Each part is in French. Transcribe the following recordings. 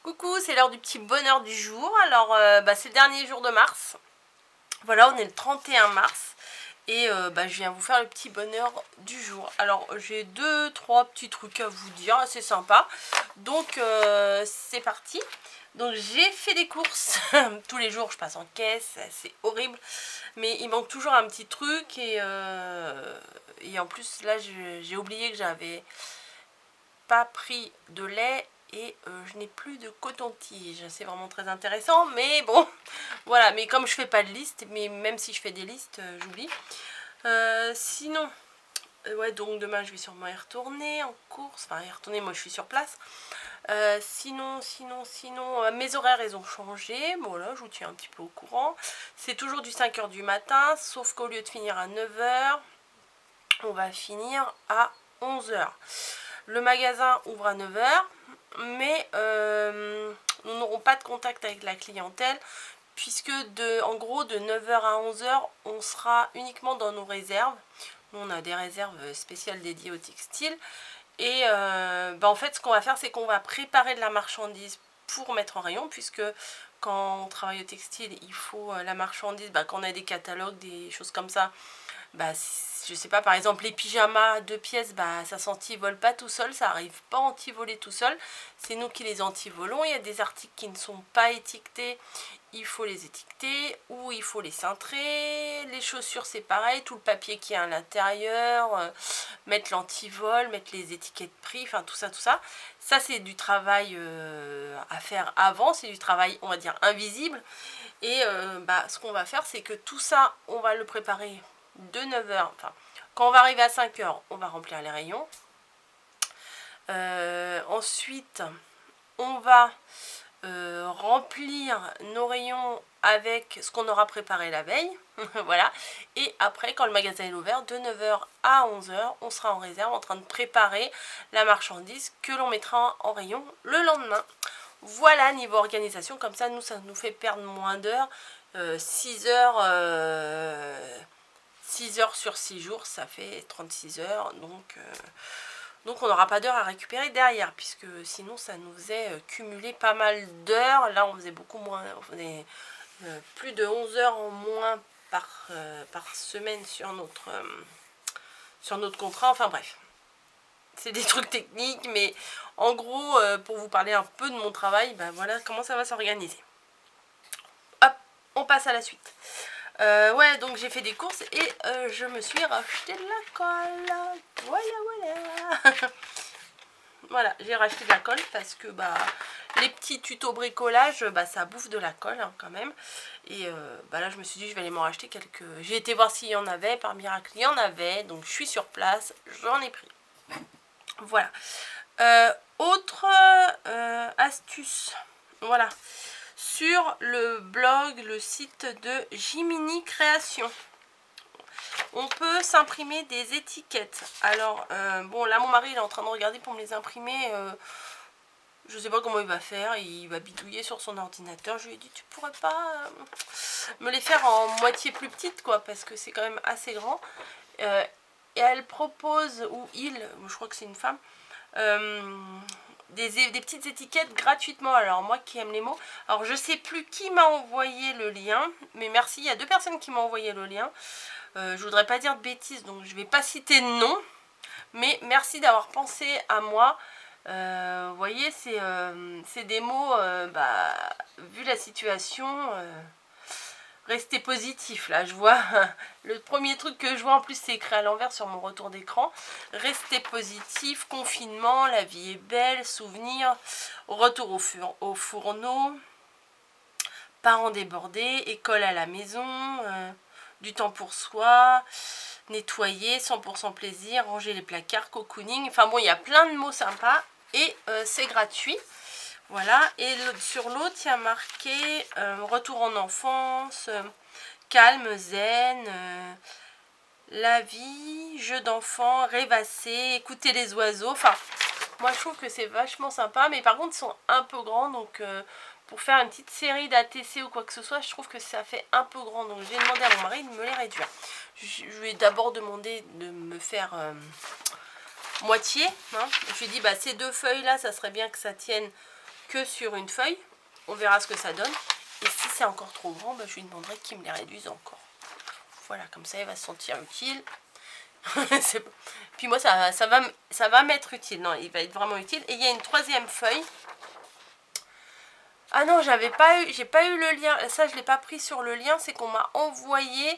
Coucou, c'est l'heure du petit bonheur du jour. Alors, c'est le dernier jour de mars. Voilà, on est le 31 mars. Et je viens vous faire le petit bonheur du jour. Alors, j'ai trois petits trucs à vous dire, assez sympa. Donc, c'est parti. Donc, j'ai fait des courses. Tous les jours, je passe en caisse. C'est horrible. Mais il manque toujours un petit truc. Et en plus, là, j'ai oublié que j'avais pas pris de lait. Et je n'ai plus de coton-tige. C'est vraiment très intéressant, mais bon, voilà. Mais comme je fais pas de liste, mais même si je fais des listes, j'oublie. Sinon, ouais, donc demain je vais sûrement y retourner en course. Enfin, y retourner, moi je suis sur place. Sinon, mes horaires ils ont changé. Bon là, je vous tiens un petit peu au courant. C'est toujours du 5 h du matin, sauf qu'au lieu de finir à 9 h, on va finir à 11 h. Le magasin ouvre à 9 h. Mais nous n'aurons pas de contact avec la clientèle puisque en gros de 9 h à 11 h on sera uniquement dans nos réserves. Nous on a des réserves spéciales dédiées au textile et en fait ce qu'on va faire c'est qu'on va préparer de la marchandise pour mettre en rayon, puisque quand on travaille au textile il faut la marchandise, quand on a des catalogues, des choses comme ça, je sais pas, par exemple les pyjamas 2 pièces, ça s'antivole pas tout seul, ça arrive pas à antivoler tout seul, c'est nous qui les antivolons. Il y a des articles qui ne sont pas étiquetés, il faut les étiqueter ou il faut les cintrer. Les chaussures c'est pareil, tout le papier qui est à l'intérieur, mettre l'antivol, mettre les étiquettes prix, enfin tout ça. Ça c'est du travail à faire avant, c'est du travail on va dire invisible. Et ce qu'on va faire c'est que tout ça on va le préparer de 9 h, enfin quand on va arriver à 5 h on va remplir les rayons. Ensuite on va remplir nos rayons avec ce qu'on aura préparé la veille. Voilà. Et après quand le magasin est ouvert de 9 h à 11 h on sera en réserve en train de préparer la marchandise que l'on mettra en rayon le lendemain. Voilà, niveau organisation, comme ça nous ça nous fait perdre moins d'heures. 6 h 6 h sur 6 jours, ça fait 36 heures. Donc on n'aura pas d'heures à récupérer derrière, puisque sinon ça nous faisait cumuler pas mal d'heures. Là on faisait beaucoup moins, on faisait plus de 11 heures en moins par semaine sur notre contrat. Enfin bref, c'est des trucs techniques, mais en gros, pour vous parler un peu de mon travail, voilà comment ça va s'organiser. Hop, on passe à la suite. Ouais, donc j'ai fait des courses et je me suis racheté de la colle. Voilà. Voilà, j'ai racheté de la colle parce que les petits tutos bricolage, ça bouffe de la colle quand même. Et là je me suis dit je vais aller m'en racheter quelques. J'ai été voir s'il y en avait, par miracle il y en avait, donc je suis sur place, j'en ai pris. Voilà. Autre astuce, voilà. Sur le blog, le site de Jiminy Création, on peut s'imprimer des étiquettes. Alors, bon, là, mon mari, il est en train de regarder pour me les imprimer. Je sais pas comment il va faire. Il va bidouiller sur son ordinateur. Je lui ai dit, tu pourrais pas me les faire en moitié plus petite, quoi, parce que c'est quand même assez grand. Et elle propose, ou il, je crois que c'est une femme, des petites étiquettes gratuitement. Alors moi qui aime les mots, alors je sais plus qui m'a envoyé le lien, mais merci, il y a 2 personnes qui m'ont envoyé le lien. Je voudrais pas dire de bêtises, donc je vais pas citer de nom, mais merci d'avoir pensé à moi. Vous voyez, c'est des mots, vu la situation, restez positif. Là je vois le premier truc que je vois, en plus c'est écrit à l'envers sur mon retour d'écran. Restez positif, confinement, la vie est belle, souvenir, retour au fourneau, parents débordés, école à la maison, du temps pour soi, nettoyer, 100% plaisir, ranger les placards, cocooning. Enfin bon, il y a plein de mots sympas et c'est gratuit. Voilà, et sur l'autre, il y a marqué retour en enfance, calme, zen, la vie, jeu d'enfant, rêvasser, écouter les oiseaux. Enfin, moi je trouve que c'est vachement sympa, mais par contre, ils sont un peu grands, donc pour faire une petite série d'ATC ou quoi que ce soit, je trouve que ça fait un peu grand. Donc j'ai demandé à mon mari de me les réduire. Je lui ai d'abord demandé de me faire moitié. Hein. Je lui ai dit, ces 2 feuilles là, ça serait bien que ça tienne que sur une feuille. On verra ce que ça donne. Et si c'est encore trop grand, bah, je lui demanderai qu'il me les réduise encore. Voilà, comme ça il va se sentir utile. Puis moi ça va m'être utile. Non, il va être vraiment utile. Et il y a une troisième feuille. Ah non, j'ai pas eu le lien. Ça je l'ai pas pris sur le lien. C'est qu'on m'a envoyé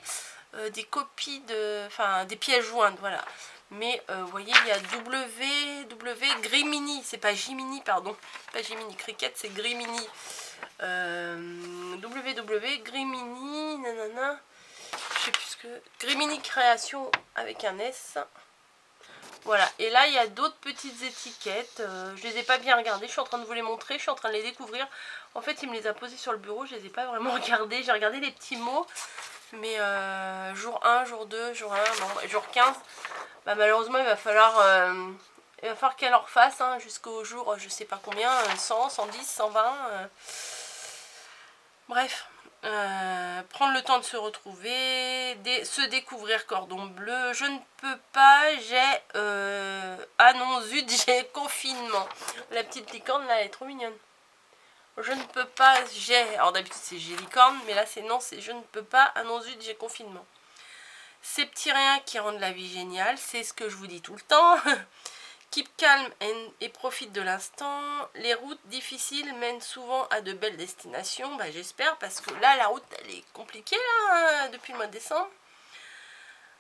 des copies de... Enfin des pièces jointes, voilà. Mais vous voyez, il y a W Grimini. C'est pas Jiminy, pardon. Pas Jiminy Cricket, c'est Grimini. Grimini, nanana. Je sais plus ce que... Grimini Création avec un S. Voilà, et là il y a d'autres petites étiquettes. Je les ai pas bien regardées, je suis en train de vous les montrer, je suis en train de les découvrir. En fait, il me les a posées sur le bureau, je les ai pas vraiment regardées. J'ai regardé les petits mots, mais jour 1, jour 2, jour 1, non, jour 15, bah, malheureusement il va falloir qu'elle en refasse hein, jusqu'au jour, je sais pas combien, 100, 110, 120. Bref. Prendre le temps de se retrouver, se découvrir cordon bleu. Je ne peux pas, j'ai ah non zut, j'ai confinement. La petite licorne là elle est trop mignonne. Je ne peux pas, j'ai, alors d'habitude c'est j'ai licorne, mais là c'est non, c'est je ne peux pas, ah non zut, j'ai confinement. Ces petits riens qui rendent la vie géniale, c'est ce que je vous dis tout le temps. Keep calm et profite de l'instant. Les routes difficiles mènent souvent à de belles destinations. Bah, j'espère, parce que là, la route, elle est compliquée là, depuis le mois de décembre.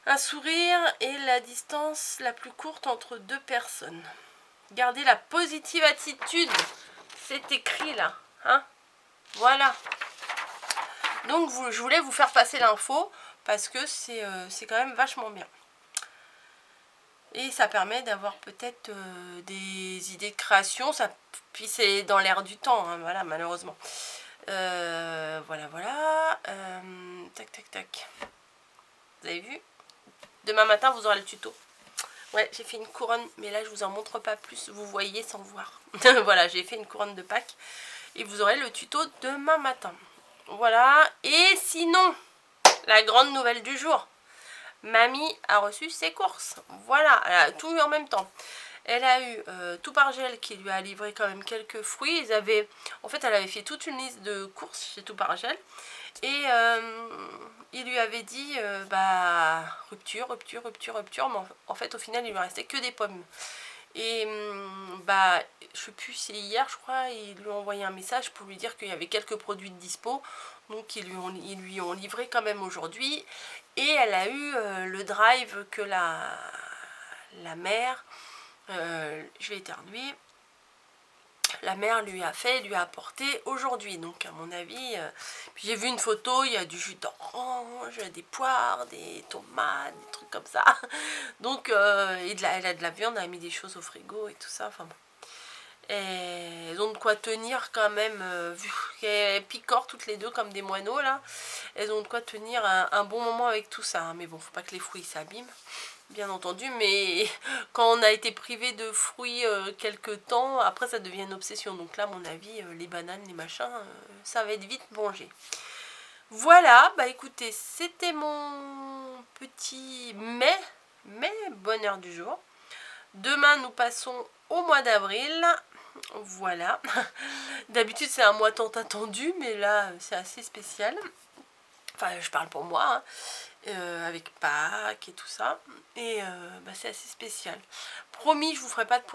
Un sourire est la distance la plus courte entre deux personnes. Gardez la positive attitude. C'est écrit là. Hein, voilà. Donc, je voulais vous faire passer l'info, parce que c'est quand même vachement bien. Et ça permet d'avoir peut-être des idées de création. Puis c'est dans l'air du temps, hein, voilà, malheureusement. Voilà. Tac, tac, tac. Vous avez vu? Demain matin, vous aurez le tuto. Ouais, j'ai fait une couronne, mais là, je vous en montre pas plus. Vous voyez sans voir. Voilà, j'ai fait une couronne de Pâques. Et vous aurez le tuto demain matin. Voilà. Et sinon, la grande nouvelle du jour. Mamie a reçu ses courses. Voilà, elle a tout eu en même temps. Elle a eu Tout par Gel qui lui a livré quand même quelques fruits. En fait, elle avait fait toute une liste de courses chez Tout par Gel. Et il lui avait dit bah rupture. Mais en fait, au final, il lui restait que des pommes. Et bah, je sais plus, c'est hier, je crois, ils lui ont envoyé un message pour lui dire qu'il y avait quelques produits de dispo. Donc ils lui ont livré quand même aujourd'hui. Et elle a eu le drive que la mère, je vais éternuer, la mère lui a apporté aujourd'hui. Donc à mon avis, puis j'ai vu une photo, il y a du jus d'orange, des poires, des tomates, des trucs comme ça. Donc elle a de la viande, elle a mis des choses au frigo et tout ça, enfin bon. Et elles ont de quoi tenir quand même, vu qu'elles picorent toutes les deux comme des moineaux là, elles ont de quoi tenir un bon moment avec tout ça, hein. Mais bon, faut pas que les fruits s'abîment, bien entendu, mais quand on a été privé de fruits quelque temps, après ça devient une obsession. Donc là, à mon avis, les bananes, les machins, ça va être vite mangé. Voilà, bah écoutez, c'était mon petit bonheur du jour. Demain, nous passons au mois d'avril. Voilà. D'habitude, c'est un mois tant attendu, mais là, c'est assez spécial. Enfin, je parle pour moi, hein. Avec Pâques et tout ça. Et bah, c'est assez spécial. Promis, je vous ferai pas de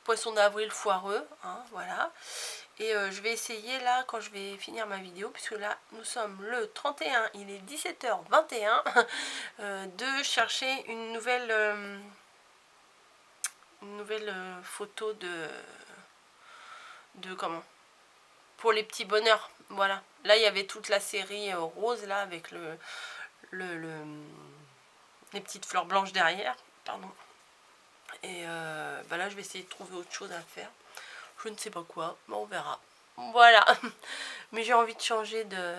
poisson d'avril foireux, hein, voilà. Et je vais essayer là, quand je vais finir ma vidéo, puisque là, nous sommes le 31, il est 17h21, de chercher une nouvelle photo de comment, pour les petits bonheurs. Voilà, là il y avait toute la série rose là avec les petites fleurs blanches derrière, pardon. Et bah là je vais essayer de trouver autre chose à faire, je ne sais pas quoi, mais on verra. Voilà. Mais j'ai envie de changer de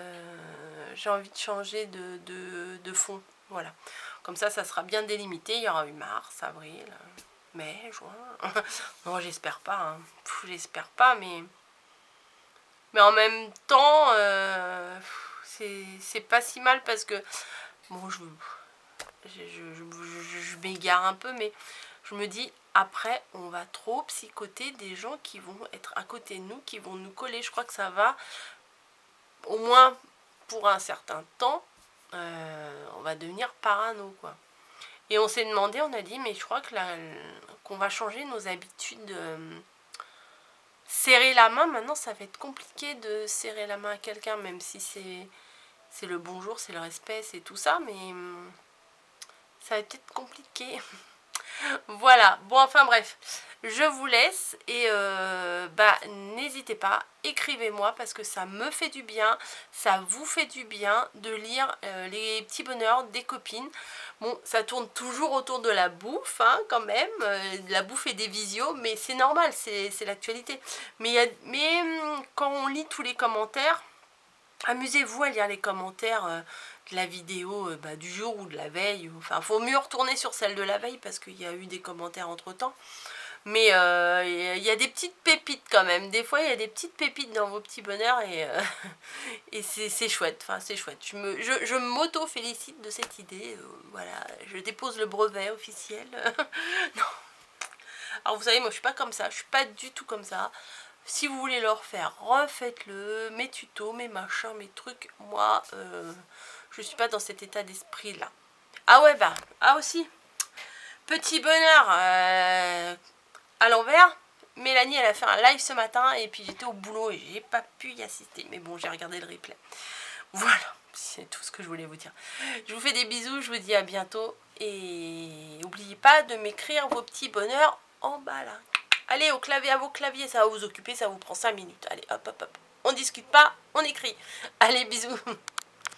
fond, voilà, comme ça sera bien délimité. Il y aura eu mars, avril, mai, juin. Non, j'espère pas, hein. J'espère pas, mais en même temps, c'est pas si mal, parce que bon, je m'égare un peu, mais je me dis, après, on va trop psychoter des gens qui vont être à côté de nous, qui vont nous coller. Je crois que ça va, au moins pour un certain temps, on va devenir parano, quoi. Et on s'est demandé, on a dit, mais je crois que qu'on va changer nos habitudes de serrer la main. Maintenant, ça va être compliqué de serrer la main à quelqu'un, même si c'est le bonjour, c'est le respect, c'est tout ça, mais ça va peut-être compliqué. Voilà, bon, enfin bref, je vous laisse et n'hésitez pas, écrivez-moi parce que ça me fait du bien, ça vous fait du bien de lire les petits bonheurs des copines. Bon, ça tourne toujours autour de la bouffe, hein, quand même, de la bouffe et des visios, mais c'est normal, c'est l'actualité. Mais quand on lit tous les commentaires, amusez-vous à lire les commentaires de la vidéo du jour ou de la veille. Enfin, faut mieux retourner sur celle de la veille parce qu'il y a eu des commentaires entre-temps. Mais il y a des petites pépites quand même. Des fois, il y a des petites pépites dans vos petits bonheurs et c'est chouette. Enfin, c'est chouette. Je m'auto-félicite de cette idée. Voilà, je dépose le brevet officiel. Non. Alors, vous savez, moi, je suis pas comme ça. Je suis pas du tout comme ça. Si vous voulez le refaire, refaites-le. Mes tutos, mes machins, mes trucs. Moi, je suis pas dans cet état d'esprit-là. Ah ouais, aussi. Petit bonheur à l'envers. Mélanie, elle a fait un live ce matin et puis j'étais au boulot et j'ai pas pu y assister. Mais bon, j'ai regardé le replay. Voilà, c'est tout ce que je voulais vous dire. Je vous fais des bisous, je vous dis à bientôt. Et n'oubliez pas de m'écrire vos petits bonheurs en bas là. Allez, à vos claviers, ça va vous occuper, ça vous prend 5 minutes. Allez, hop, hop, hop. On discute pas, on écrit. Allez, bisous.